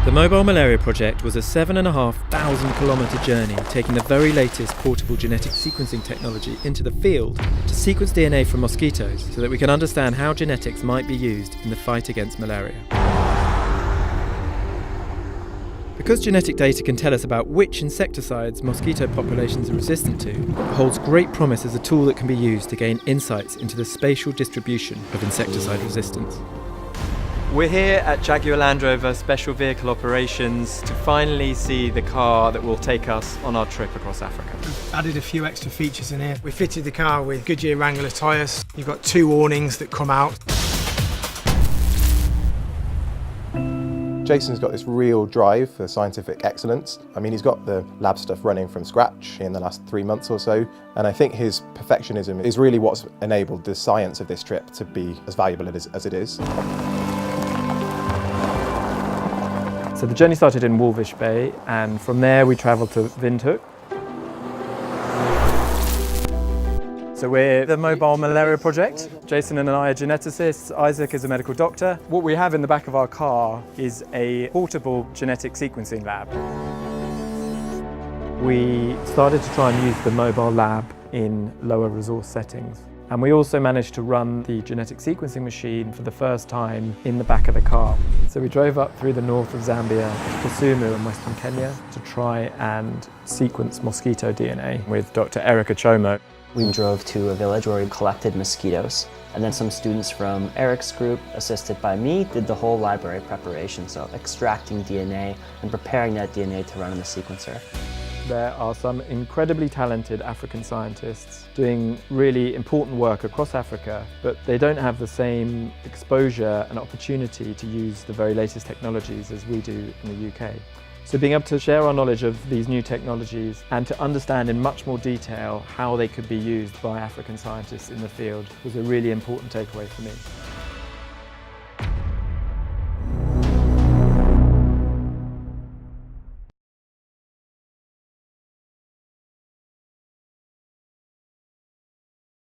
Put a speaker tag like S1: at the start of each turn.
S1: The Mobile Malaria project was a 7,500 kilometre journey taking the very latest portable genetic sequencing technology into the field to sequence DNA from mosquitoes so that we can understand how genetics might be used in the fight against malaria. Because genetic data can tell us about which insecticides mosquito populations are resistant to, it holds great promise as a tool that can be used to gain insights into the spatial distribution of insecticide resistance. We're here at Jaguar Land Rover Special Vehicle Operations to finally see the car that will take us on our trip across Africa.
S2: We've added a few extra features in here. We fitted the car with Goodyear Wrangler tyres. You've got 2 awnings that come out.
S3: Jason's got this real drive for scientific excellence. I mean, he's got the lab stuff running from scratch in the last 3 months or so, and I think his perfectionism is really what's enabled the science of this trip to be as valuable as it is.
S1: So the journey started in Walvish Bay, and from there we travelled to Windhoek. So we're the Mobile Malaria project. Jason and I are geneticists, Isaac is a medical doctor. What we have in the back of our car is a portable genetic sequencing lab. We started to try and use the mobile lab in lower resource settings. And we also managed to run the genetic sequencing machine for the first time in the back of the car. So we drove up through the north of Zambia to Kisumu in western Kenya to try and sequence mosquito DNA with Dr. Erica Chomo.
S4: We drove to a village where we collected mosquitoes, and then some students from Eric's group, assisted by me, did the whole library preparation, so extracting DNA and preparing that DNA to run in the sequencer.
S1: There are some incredibly talented African scientists doing really important work across Africa, but they don't have the same exposure and opportunity to use the very latest technologies as we do in the UK. So being able to share our knowledge of these new technologies and to understand in much more detail how they could be used by African scientists in the field was a really important takeaway for me.